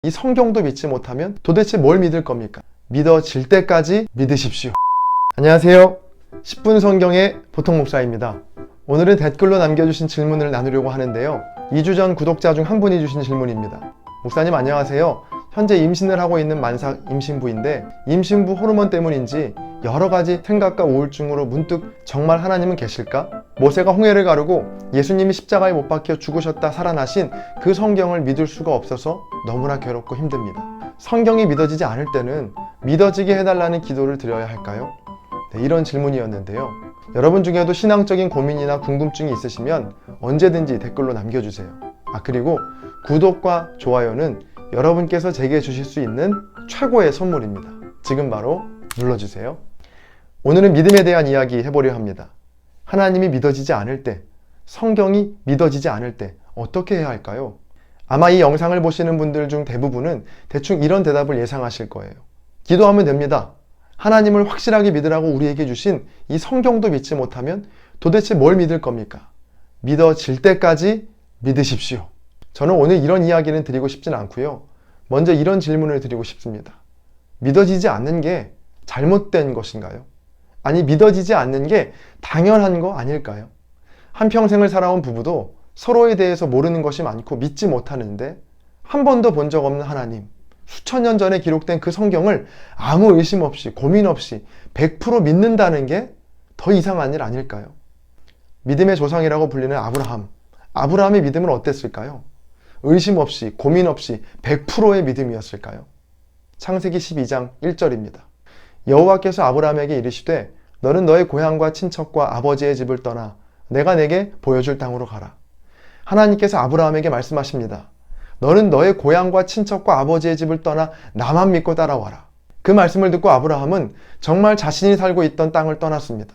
이 성경도 믿지 못하면 도대체 뭘 믿을 겁니까? 믿어질 때까지 믿으십시오. 안녕하세요. 10분 성경의 보통 목사입니다. 오늘은 댓글로 남겨주신 질문을 나누려고 하는데요. 2주 전 구독자 중 한 분이 주신 질문입니다. 목사님 안녕하세요. 현재 임신을 하고 있는 만삭 임신부인데 임신부 호르몬 때문인지 여러가지 생각과 우울증으로 문득 정말 하나님은 계실까? 모세가 홍해를 가르고 예수님이 십자가에 못 박혀 죽으셨다 살아나신 그 성경을 믿을 수가 없어서 너무나 괴롭고 힘듭니다. 성경이 믿어지지 않을 때는 믿어지게 해달라는 기도를 드려야 할까요? 네, 이런 질문이었는데요. 여러분 중에도 신앙적인 고민이나 궁금증이 있으시면 언제든지 댓글로 남겨주세요. 그리고 구독과 좋아요는 여러분께서 제게 주실 수 있는 최고의 선물입니다. 지금 바로 눌러주세요. 오늘은 믿음에 대한 이야기 해보려 합니다. 하나님이 믿어지지 않을 때, 성경이 믿어지지 않을 때 어떻게 해야 할까요? 아마 이 영상을 보시는 분들 중 대부분은 대충 이런 대답을 예상하실 거예요. 기도하면 됩니다. 하나님을 확실하게 믿으라고 우리에게 주신 이 성경도 믿지 못하면 도대체 뭘 믿을 겁니까? 믿어질 때까지 믿으십시오. 저는 오늘 이런 이야기는 드리고 싶진 않고요. 먼저 이런 질문을 드리고 싶습니다. 믿어지지 않는 게 잘못된 것인가요? 아니, 믿어지지 않는 게 당연한 거 아닐까요? 한평생을 살아온 부부도 서로에 대해서 모르는 것이 많고 믿지 못하는데 한 번도 본 적 없는 하나님, 수천 년 전에 기록된 그 성경을 아무 의심 없이 고민 없이 100% 믿는다는 게 더 이상한 일 아닐까요? 믿음의 조상이라고 불리는 아브라함의 믿음은 어땠을까요? 의심 없이 고민 없이 100%의 믿음이었을까요? 창세기 12장 1절입니다. 여호와께서 아브라함에게 이르시되 너는 너의 고향과 친척과 아버지의 집을 떠나 내가 내게 보여줄 땅으로 가라. 하나님께서 아브라함에게 말씀하십니다. 너는 너의 고향과 친척과 아버지의 집을 떠나 나만 믿고 따라와라. 그 말씀을 듣고 아브라함은 정말 자신이 살고 있던 땅을 떠났습니다.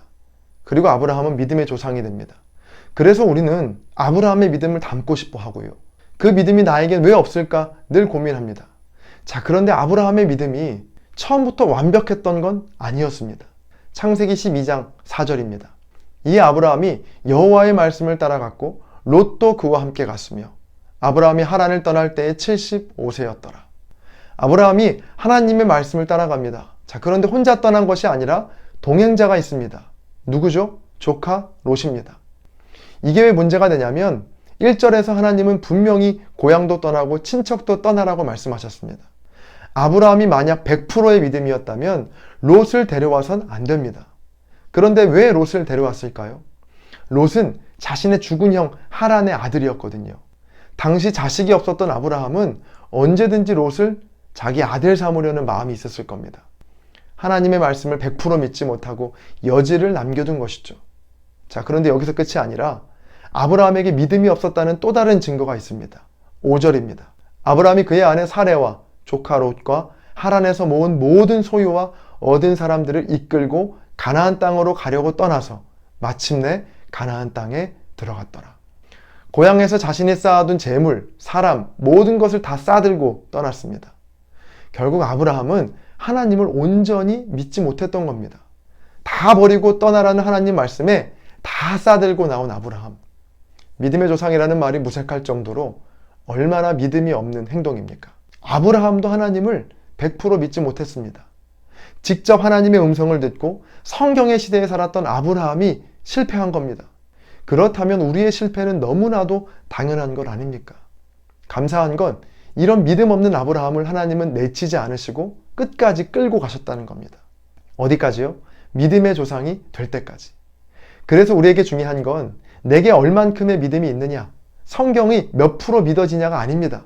그리고 아브라함은 믿음의 조상이 됩니다. 그래서 우리는 아브라함의 믿음을 닮고 싶어 하고요. 그 믿음이 나에겐 왜 없을까 늘 고민합니다. 그런데 아브라함의 믿음이 처음부터 완벽했던 건 아니었습니다. 창세기 12장 4절입니다. 이 아브라함이 여호와의 말씀을 따라갔고 롯도 그와 함께 갔으며 아브라함이 하란을 떠날 때에 75세였더라. 아브라함이 하나님의 말씀을 따라갑니다. 그런데 혼자 떠난 것이 아니라 동행자가 있습니다. 누구죠? 조카 롯입니다. 이게 왜 문제가 되냐면 1절에서 하나님은 분명히 고향도 떠나고 친척도 떠나라고 말씀하셨습니다. 아브라함이 만약 100%의 믿음이었다면 롯을 데려와선 안 됩니다. 그런데 왜 롯을 데려왔을까요? 롯은 자신의 죽은 형 하란의 아들이었거든요. 당시 자식이 없었던 아브라함은 언제든지 롯을 자기 아들 삼으려는 마음이 있었을 겁니다. 하나님의 말씀을 100% 믿지 못하고 여지를 남겨둔 것이죠. 그런데 여기서 끝이 아니라 아브라함에게 믿음이 없었다는 또 다른 증거가 있습니다. 5절입니다. 아브라함이 그의 아내 사레와 조카 롯과 하란에서 모은 모든 소유와 얻은 사람들을 이끌고 가나안 땅으로 가려고 떠나서 마침내 가나안 땅에 들어갔더라. 고향에서 자신이 쌓아둔 재물, 사람, 모든 것을 다 싸들고 떠났습니다. 결국 아브라함은 하나님을 온전히 믿지 못했던 겁니다. 다 버리고 떠나라는 하나님 말씀에 다 싸들고 나온 아브라함. 믿음의 조상이라는 말이 무색할 정도로 얼마나 믿음이 없는 행동입니까? 아브라함도 하나님을 100% 믿지 못했습니다. 직접 하나님의 음성을 듣고 성경의 시대에 살았던 아브라함이 실패한 겁니다. 그렇다면 우리의 실패는 너무나도 당연한 것 아닙니까? 감사한 건 이런 믿음 없는 아브라함을 하나님은 내치지 않으시고 끝까지 끌고 가셨다는 겁니다. 어디까지요? 믿음의 조상이 될 때까지. 그래서 우리에게 중요한 건 내게 얼만큼의 믿음이 있느냐, 성경이 몇 프로 믿어지냐가 아닙니다.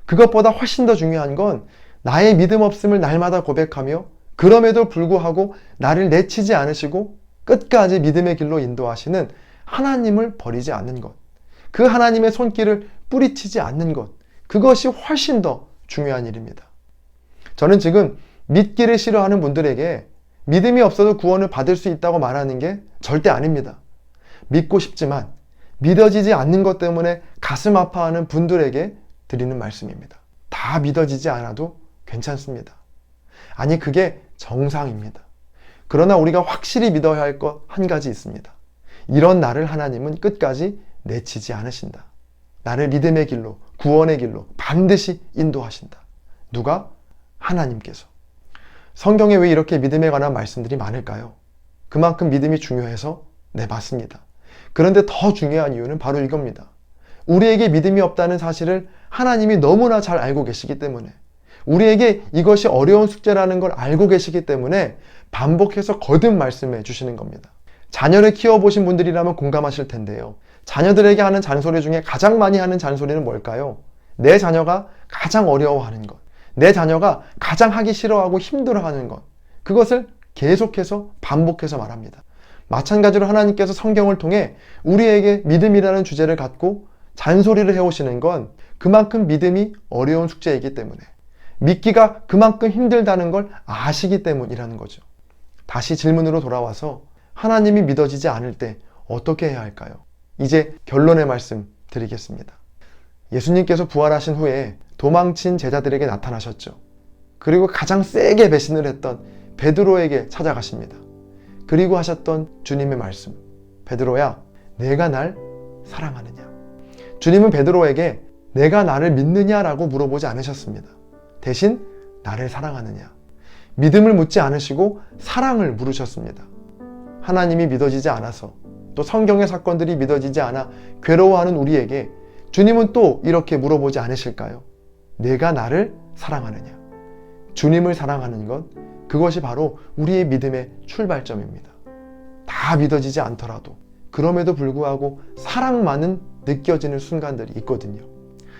그것보다 훨씬 더 중요한 건 나의 믿음 없음을 날마다 고백하며 그럼에도 불구하고 나를 내치지 않으시고 끝까지 믿음의 길로 인도하시는 하나님을 버리지 않는 것, 그 하나님의 손길을 뿌리치지 않는 것, 그것이 훨씬 더 중요한 일입니다. 저는 지금 믿기를 싫어하는 분들에게 믿음이 없어도 구원을 받을 수 있다고 말하는 게 절대 아닙니다. 믿고 싶지만 믿어지지 않는 것 때문에 가슴 아파하는 분들에게 드리는 말씀입니다. 다 믿어지지 않아도 괜찮습니다. 아니, 그게 정상입니다. 그러나 우리가 확실히 믿어야 할 것 한 가지 있습니다. 이런 나를 하나님은 끝까지 내치지 않으신다. 나를 믿음의 길로, 구원의 길로 반드시 인도하신다. 누가? 하나님께서. 성경에 왜 이렇게 믿음에 관한 말씀들이 많을까요? 그만큼 믿음이 중요해서? 네, 맞습니다. 그런데 더 중요한 이유는 바로 이겁니다. 우리에게 믿음이 없다는 사실을 하나님이 너무나 잘 알고 계시기 때문에, 우리에게 이것이 어려운 숙제라는 걸 알고 계시기 때문에 반복해서 거듭 말씀해 주시는 겁니다. 자녀를 키워보신 분들이라면 공감하실 텐데요. 자녀들에게 하는 잔소리 중에 가장 많이 하는 잔소리는 뭘까요? 내 자녀가 가장 어려워하는 것, 내 자녀가 가장 하기 싫어하고 힘들어하는 것, 그것을 계속해서 반복해서 말합니다. 마찬가지로 하나님께서 성경을 통해 우리에게 믿음이라는 주제를 갖고 잔소리를 해오시는 건 그만큼 믿음이 어려운 숙제이기 때문에, 믿기가 그만큼 힘들다는 걸 아시기 때문이라는 거죠. 다시 질문으로 돌아와서 하나님이 믿어지지 않을 때 어떻게 해야 할까요? 이제 결론의 말씀 드리겠습니다. 예수님께서 부활하신 후에 도망친 제자들에게 나타나셨죠. 그리고 가장 세게 배신을 했던 베드로에게 찾아가십니다. 그리고 하셨던 주님의 말씀, 베드로야, 내가 날 사랑하느냐? 주님은 베드로에게 내가 나를 믿느냐라고 물어보지 않으셨습니다. 대신 나를 사랑하느냐? 믿음을 묻지 않으시고 사랑을 물으셨습니다. 하나님이 믿어지지 않아서, 또 성경의 사건들이 믿어지지 않아 괴로워하는 우리에게 주님은 또 이렇게 물어보지 않으실까요? 내가 나를 사랑하느냐? 주님을 사랑하는 것, 그것이 바로 우리의 믿음의 출발점입니다. 다 믿어지지 않더라도 그럼에도 불구하고 사랑만은 느껴지는 순간들이 있거든요.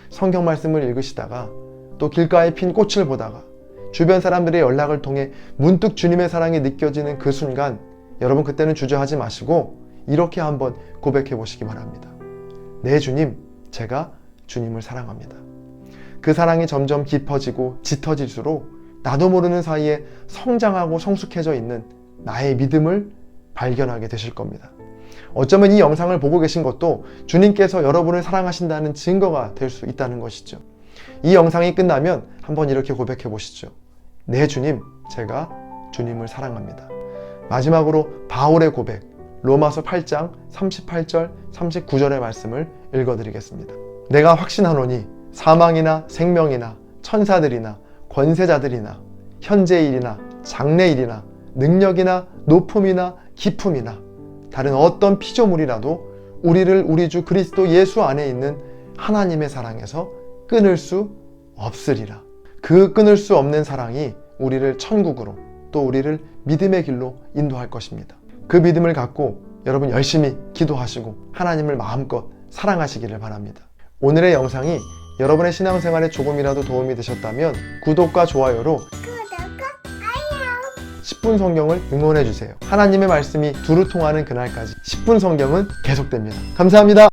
성경 말씀을 읽으시다가 또 길가에 핀 꽃을 보다가 주변 사람들의 연락을 통해 문득 주님의 사랑이 느껴지는 그 순간, 여러분 그때는 주저하지 마시고 이렇게 한번 고백해 보시기 바랍니다. 네, 주님, 제가 주님을 사랑합니다. 그 사랑이 점점 깊어지고 짙어질수록 나도 모르는 사이에 성장하고 성숙해져 있는 나의 믿음을 발견하게 되실 겁니다. 어쩌면 이 영상을 보고 계신 것도 주님께서 여러분을 사랑하신다는 증거가 될 수 있다는 것이죠. 이 영상이 끝나면 한번 이렇게 고백해 보시죠. 네, 주님, 제가 주님을 사랑합니다. 마지막으로 바울의 고백, 로마서 8장 38절 39절의 말씀을 읽어드리겠습니다. 내가 확신하노니 사망이나 생명이나 천사들이나 권세자들이나 현재일이나 장래일이나 능력이나 높음이나 깊음이나 다른 어떤 피조물이라도 우리를 우리 주 그리스도 예수 안에 있는 하나님의 사랑에서 끊을 수 없으리라. 그 끊을 수 없는 사랑이 우리를 천국으로, 또 우리를 믿음의 길로 인도할 것입니다. 그 믿음을 갖고 여러분 열심히 기도하시고 하나님을 마음껏 사랑하시기를 바랍니다. 오늘의 영상이 여러분의 신앙생활에 조금이라도 도움이 되셨다면 구독과 좋아요로 10분 성경을 응원해주세요. 하나님의 말씀이 두루 통하는 그날까지 10분 성경은 계속됩니다. 감사합니다.